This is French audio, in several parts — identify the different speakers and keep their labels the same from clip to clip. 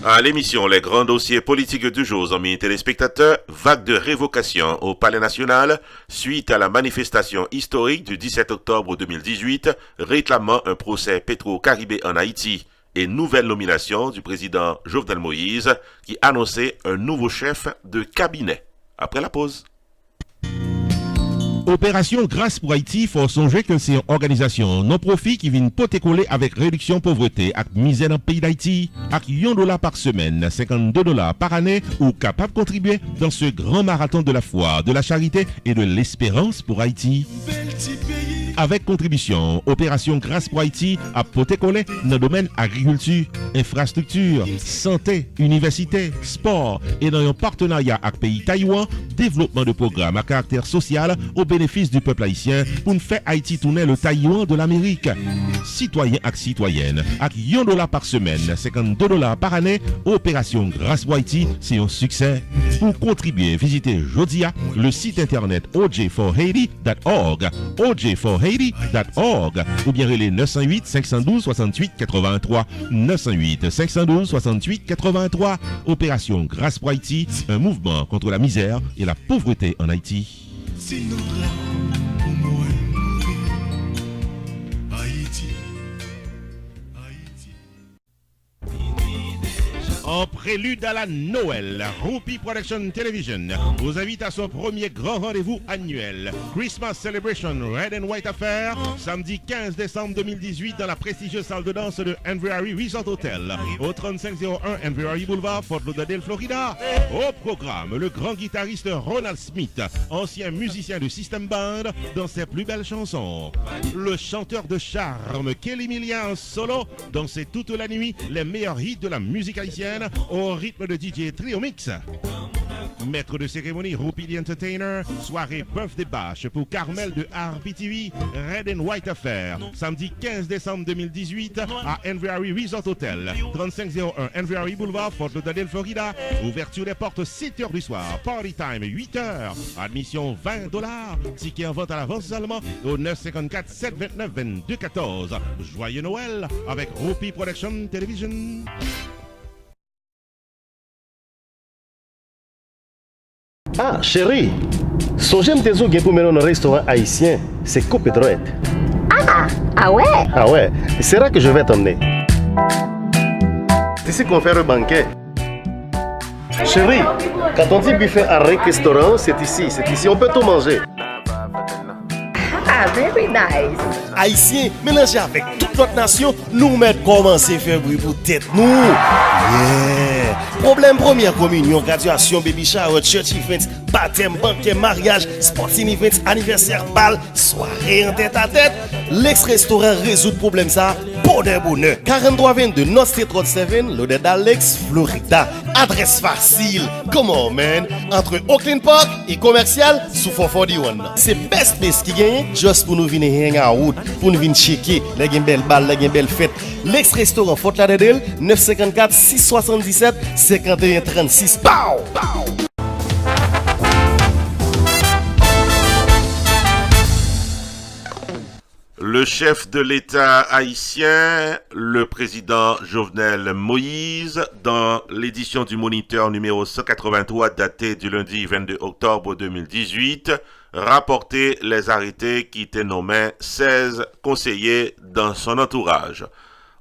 Speaker 1: À l'émission Les grands dossiers politiques du jour, amis téléspectateurs, vague de révocation au Palais national suite à la manifestation historique du 17 octobre 2018 réclamant un procès Petro-Caribé en Haïti et nouvelle nomination du président Jovenel Moïse qui annonçait un nouveau chef de cabinet. Après la pause.
Speaker 2: Opération Grâce pour Haïti, faut songer que c'est une organisation non-profit qui vient poter-coller avec réduction pauvreté et misère dans le pays d'Haïti. Avec $1 par semaine, $52 par année, ou capable de contribuer dans ce grand marathon de la foi, de la charité et de l'espérance pour Haïti. Avec contribution, Opération Grâce pour Haïti a poter-coller dans le domaine agriculture, infrastructure, santé, université, sport et dans un partenariat avec le pays Taïwan, développement de programmes à caractère social au bénéfice du peuple haïtien pour nous faire Haïti tourner le Taïwan de l'Amérique. Citoyens et citoyennes, avec $1 par semaine, $52 par année, Opération Grâce pour Haïti, c'est un succès. Pour contribuer, visitez Jodia, le site internet oj4haiti.org, oj4haiti.org, ou bien relais 908 512 68 83, 908 512 68 83. Opération Grâce pour Haïti, un mouvement contre la misère et la pauvreté en Haïti. En prélude à la Noël, Rupi Production Television vous invite à son premier grand rendez-vous annuel, Christmas Celebration Red and White Affair, samedi 15 décembre 2018 dans la prestigieuse salle de danse de Envirari Resort Hotel, au 3501 Envirari Boulevard, Fort Lauderdale, Florida. Au programme, le grand guitariste Ronald Smith, ancien musicien de System Band, dans ses plus belles chansons. Le chanteur de charme Kelly Millian solo, dansait toute la nuit les meilleurs hits de la musique haïtienne au rythme de DJ Trio Mix. Maître de cérémonie Rupi the Entertainer, soirée Birthday Bash pour Carmel de RPTV, Red and White Affair, samedi 15 décembre 2018 à Envirari Resort Hotel, 3501 Envirari Boulevard, Fort Lauderdale, Florida. Ouverture des portes 7h du soir, party time 8h, admission $20, ticket en vente à l'avance seulement au 954 729 2214. Joyeux Noël avec Rupi Production Television.
Speaker 3: Ah, chérie, songez me tes bien pour mener dans un restaurant haïtien, c'est Coupe Droite.
Speaker 4: Ah ouais?
Speaker 3: Ah ouais, c'est là que je vais t'emmener. C'est ici qu'on fait le banquet. Chérie, quand on dit buffet à restaurant, c'est ici, on peut tout manger.
Speaker 4: Ah, very nice.
Speaker 5: Haïtiens, mélangés avec toute notre nation, nous mettons commencer à faire bruit pour tête nous. Yeah. Problème première communion, graduation, baby shower, church events, baptême, banquet, mariage, sporting events, anniversaire, bal, soirée en tête à tête. L'ex-restaurant résout le problème ça, bonheur. 4322 North State Road 7, Lauderdale d'Alex, Florida. Adresse facile. Come on, man. Entre Oakland Park et commercial, sous 441. C'est best place qui gagne, juste pour nous venir hang out, pour nous venir checker les belles balles, les belles fêtes. L'ex-restaurant Fort Lauderdale, 954 677 51 36. Pow!
Speaker 1: Le chef de l'État haïtien, le président Jovenel Moïse, dans l'édition du Moniteur numéro 183 datée du lundi 22 octobre 2018, rapportait les arrêtés qui étaient nommés 16 conseillers dans son entourage.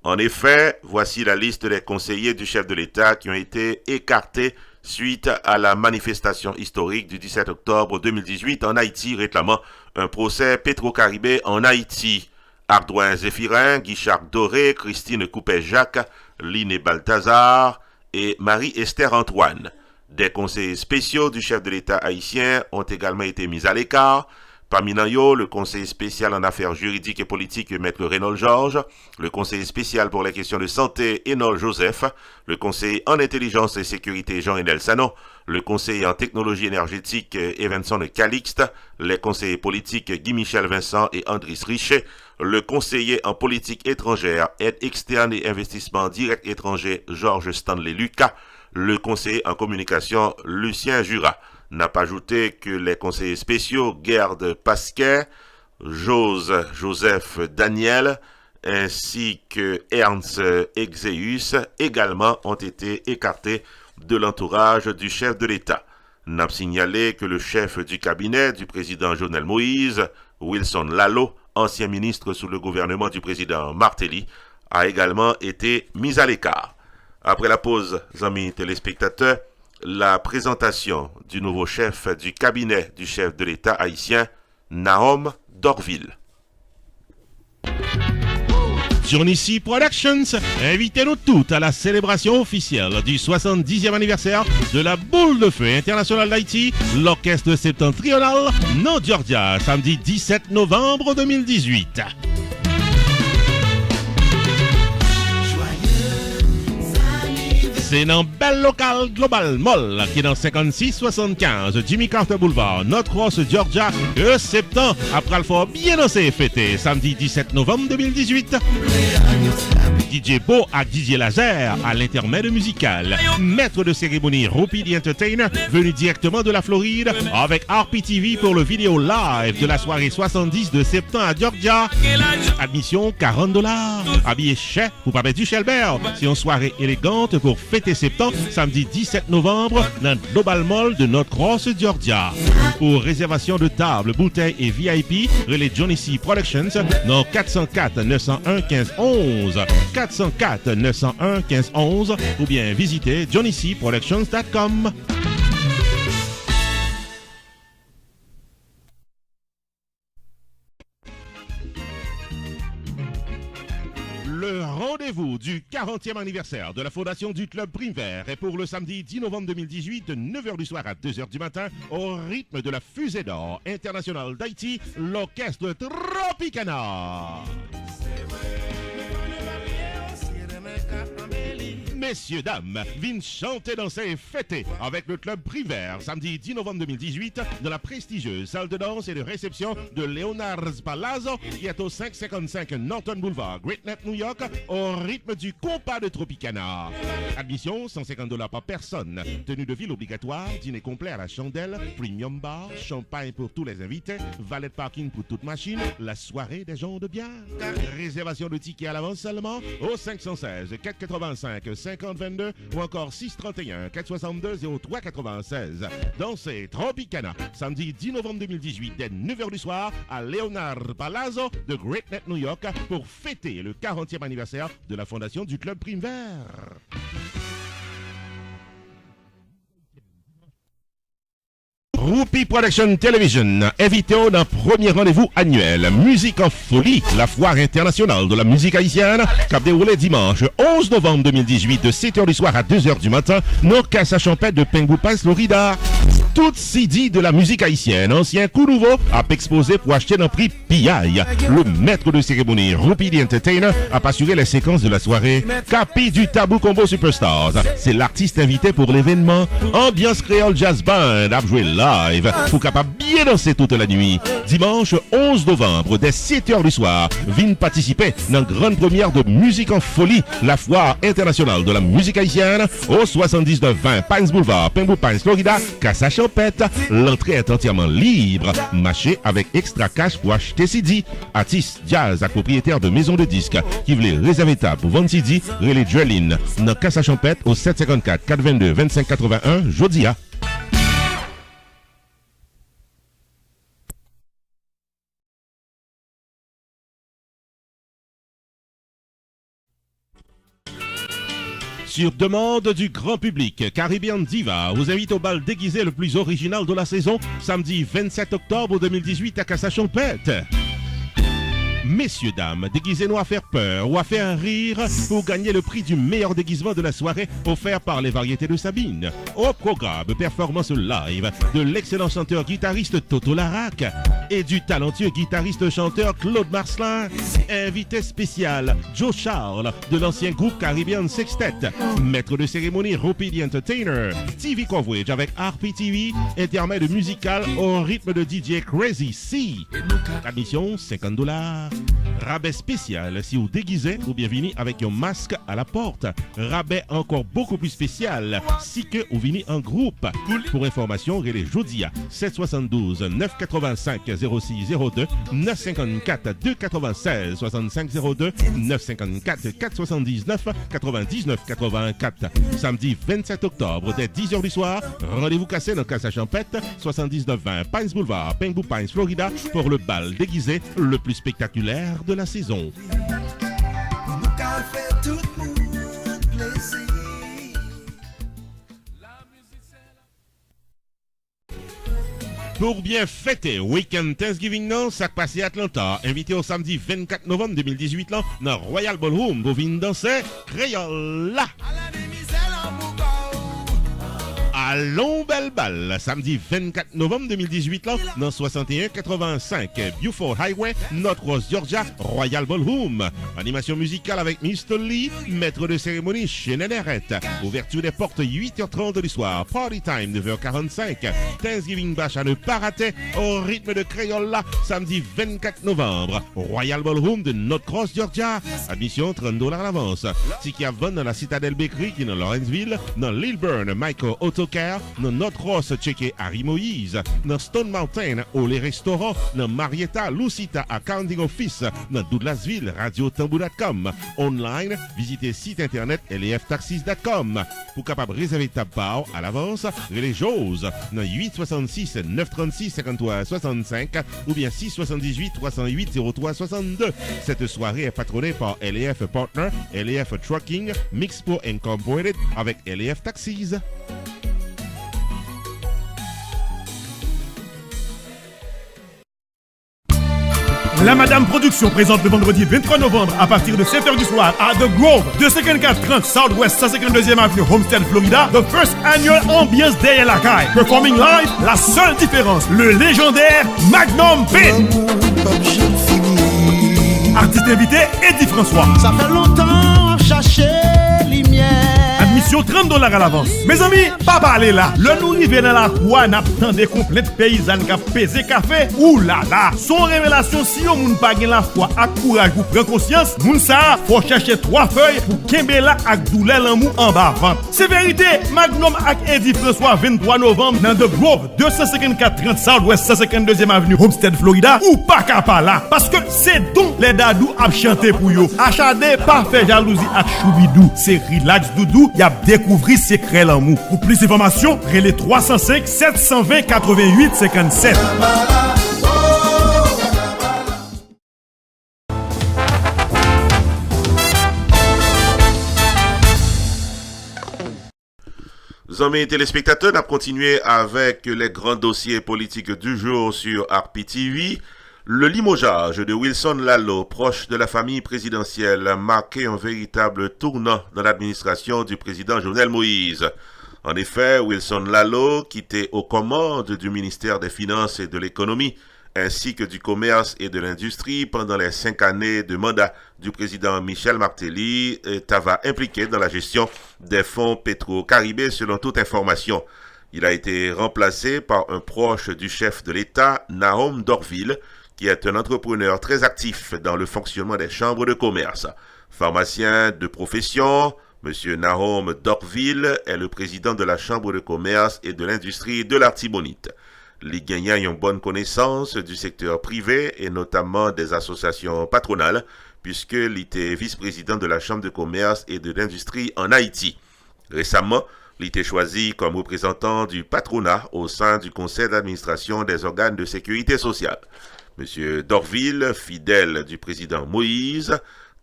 Speaker 1: En effet, voici la liste des conseillers du chef de l'État qui ont été écartés suite à la manifestation historique du 17 octobre 2018 en Haïti réclamant un procès Petro-Caribé en Haïti. Ardouin Zéphirin, Guichard Doré, Christine Coupet-Jacques, Line Balthazar et Marie-Esther Antoine. Des conseillers spéciaux du chef de l'État haïtien ont également été mis à l'écart. Parmi eux, le conseiller spécial en affaires juridiques et politiques, Maître Renaud Georges, le conseiller spécial pour les questions de santé, Enol Joseph, le conseiller en intelligence et sécurité, Jean-Renel Sano, le conseiller en technologie énergétique, Evanson Calixte, les conseillers politiques, Guy-Michel Vincent et Andris Richet, le conseiller en politique étrangère, aide externe et investissement direct étranger, Georges Stanley Lucas, le conseiller en communication, Lucien Jura. N'a pas ajouté que les conseillers spéciaux Gerd Pasquet, Joseph Daniel ainsi que Ernst Exeus également ont été écartés de l'entourage du chef de l'État. N'a signalé que le chef du cabinet du président Jovenel Moïse, Wilson Lalo, ancien ministre sous le gouvernement du président Martelly, a également été mis à l'écart. Après la pause, amis téléspectateurs, la présentation du nouveau chef du cabinet du chef de l'État haïtien, Nahom Dorville.
Speaker 2: Johnny C Productions, invitez-nous toutes à la célébration officielle du 70e anniversaire de la Boule de Feu internationale d'Haïti, l'orchestre septentrional, non Georgia, samedi 17 novembre 2018. C'est dans Belle Local Global Mall, qui est dans 5675 Jimmy Carter Boulevard, North-Cross, Georgia, que septembre, après le fort bien dansé et fêté, samedi 17 novembre 2018. DJ Beau à DJ Laser à l'intermède musical. Maître de cérémonie Rupi the Entertainer, venu directement de la Floride, avec RPTV pour le vidéo live de la soirée 70 de septembre à Georgia. Admission $40. Habillé cher pour pas mettre du Shelbert. C'est une soirée élégante pour fêter septembre, samedi 17 novembre, dans le Global Mall de North-Cross, Georgia. Pour réservation de table, bouteilles et VIP, relais Johnny C Productions dans 404 901 1511. 404 901 1511 ou bien visitez johnnycproductions.com. Le rendez-vous du 40e anniversaire de la fondation du Club Prime-Vert est pour le samedi 10 novembre 2018 de 9h du soir à 2h du matin au rythme de la fusée d'or internationale d'Haïti, l'orchestre Tropicana. Messieurs, dames, viennent chanter, danser et fêter avec le club Prime-Vert samedi 10 novembre 2018 dans la prestigieuse salle de danse et de réception de Leonard's Palazzo qui est au 555 Norton Boulevard, Great Neck, New York, au rythme du compas de Tropicana. Admission $150 par personne. Tenue de ville obligatoire, dîner complet à la chandelle, premium bar, champagne pour tous les invités, valet de parking pour toute machine, la soirée des gens de bien. Réservation de tickets à l'avance seulement au 516 485 5022 ou encore 631 462 0396. Dansez Tropicana, samedi 10 novembre 2018 dès 9h du soir à Leonard Palazzo de Great Neck, New York pour fêter le 40e anniversaire de la fondation du Club Prime-Vert. Rupi Production Television, invité au d'un premier rendez-vous annuel Musique en folie, la foire internationale de la musique haïtienne, qui a déroulé dimanche 11 novembre 2018 de 7h du soir à 2h du matin, dans Casa Champêtre de Penguin, Florida. Tout CD de la musique haïtienne, ancien coup nouveau, a exposé pour acheter un prix PI. Le maître de cérémonie, Rupi the Entertainer, a assuré les séquences de la soirée. Capi du Tabou Combo Superstars, c'est l'artiste invité pour l'événement. Ambiance créole jazz band a joué live pour capable bien danser toute la nuit. Dimanche 11 novembre, dès 7h du soir, viennent participer dans la grande première de Musique en folie, la foire internationale de la musique haïtienne, au 7920 Pines Boulevard, Penguin Pines, Florida, Casa Champêtre. L'entrée est entièrement libre. Marchez avec extra cash pour acheter CD. Artiste jazz à propriétaire de maison de disques qui voulait réserver table pour vendre CD, relais Dwellin dans Casa Champêtre au 754 422 2581 Jodia. Sur demande du grand public, Caribbean Diva vous invite au bal déguisé le plus original de la saison, samedi 27 octobre 2018 à Casa Champêtre. Messieurs, dames, déguisez-nous à faire peur ou à faire rire pour gagner le prix du meilleur déguisement de la soirée offert par les variétés de Sabine. Au programme, performance live de l'excellent chanteur-guitariste Toto Larac et du talentueux guitariste-chanteur Claude Marcelin. Invité spécial, Joe Charles de l'ancien groupe Caribbean Sextet. Maître de cérémonie, Rupi the Entertainer. TV coverage avec RPTV, intermède musical au rythme de DJ Crazy C. Admission $50. Rabais spécial si vous déguisez ou bien venez avec un masque à la porte. Rabais encore beaucoup plus spécial si que vous venez en groupe. Pour information, relais Jodia 772 985 0602 954 296 6502 954 479 99 84. Samedi 27 octobre dès 10h du soir, rendez-vous cassé dans Casa Champette 7920 Pines Boulevard, Pembou Pines, Florida pour le bal déguisé le plus spectaculaire de la saison. Pour bien fêter Week-end Thanksgiving non, ça passe à Atlanta. Invité au samedi 24 novembre 2018 là, dans Royal Ballroom pour venir danser Créole là. Allons belle balle, samedi 24 novembre 2018 là, dans 6185 Beaufort Highway, Northwest Georgia, Royal Ballroom. Animation musicale avec Mr. Lee, maître de cérémonie chez Nénérette. Ouverture des portes 8h30 du soir, party time 9h45. Thanksgiving Bash à ne pas rater au rythme de Créole là, samedi 24 novembre. Royal Ballroom de Northwest Georgia. Admission $30 à l'avance. Ticket à vendre dans la Citadel Bakery qui est dans Lawrenceville, dans Lilburn, Michael Autocar, dans North-Ross, checké Harry Moïse, dans Stone Mountain, au les restaurants, dans Marietta, Lucita, Accounting Office, dans Douglasville, radiotambour.com. Online, visitez site internet leftaxis.com. Pour capable réserver ta part à l'avance, les choses dans 866 936 53 65 ou bien 678 308 03 62. Cette soirée est patronnée par LEF Partner, LEF Trucking, Mixpo Incorporated avec LEF Taxis.
Speaker 6: La Madame Production présente le vendredi 23 novembre à partir de 7h du soir à The Grove, 25430 Southwest 152e Avenue, Homestead, Florida, the first annual Ambiance Day à la Caille. Performing live, la seule différence, le légendaire Magnum P. Artiste invité, Eddie François.
Speaker 7: Ça fait longtemps chercher lumière.
Speaker 6: Admission $30 à l'avance. Mes amis, pas parler là. Le nous rive dans la croix, n'a pas des complètes paysannes qui a pesé café. Ouh là là. Son révélation, si on moun pas gen la foi ak courage pour prendre conscience, moun sa faut chercher 3 feuilles pour kembela ak douleur l'amour en bas vente. C'est vérité, Magnum ak Eddie François 23 novembre dans The Grove, 25430 Southwest 152e Avenue, Homestead, Florida, ou pas qu'à là. Parce que c'est donc les dadou a chanté pour yo. Acharné, pas fait jalousie ak choubidou. C'est relax doudou, y a découvert secret l'amour. Pour plus d'informations, relais 305 720 88 57.
Speaker 1: Amis téléspectateurs, on a continué avec les grands dossiers politiques du jour sur RPTV. Le limogeage de Wilson Lalo, proche de la famille présidentielle, a marqué un véritable tournant dans l'administration du président Jovenel Moïse. En effet, Wilson Lalo, qui était aux commandes du ministère des Finances et de l'Économie, ainsi que du commerce et de l'industrie pendant les 5 années de mandat du président Michel Martelly, est impliqué dans la gestion des fonds Petro-Caribé selon toute information. Il a été remplacé par un proche du chef de l'État, Nahom Dorville, qui est un entrepreneur très actif dans le fonctionnement des chambres de commerce. Pharmacien de profession, M. Nahom Dorville est le président de la chambre de commerce et de l'industrie de l'Artibonite. Les gagnants ont une bonne connaissance du secteur privé et notamment des associations patronales, puisqu'il était vice-président de la chambre de commerce et de l'industrie en Haïti. Récemment, il était choisi comme représentant du patronat au sein du conseil d'administration des organes de sécurité sociale. M. Dorville, fidèle du président Moïse,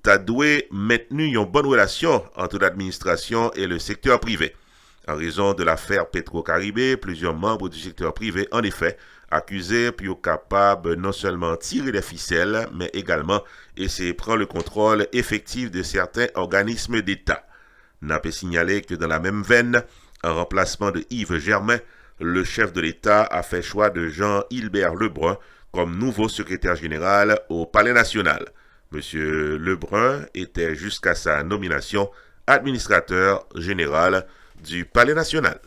Speaker 1: a doué maintenu une bonne relation entre l'administration et le secteur privé. En raison de l'affaire Petro-Caribé, plusieurs membres du secteur privé, en effet, accusés puis capables non seulement tirer les ficelles, mais également essayer de prendre le contrôle effectif de certains organismes d'État. N'a pas signalé que dans la même veine, en remplacement de Yves Germain, le chef de l'État a fait choix de Jean-Hilbert Lebrun comme nouveau secrétaire général au Palais national. Monsieur Lebrun était jusqu'à sa nomination administrateur général du Palais national.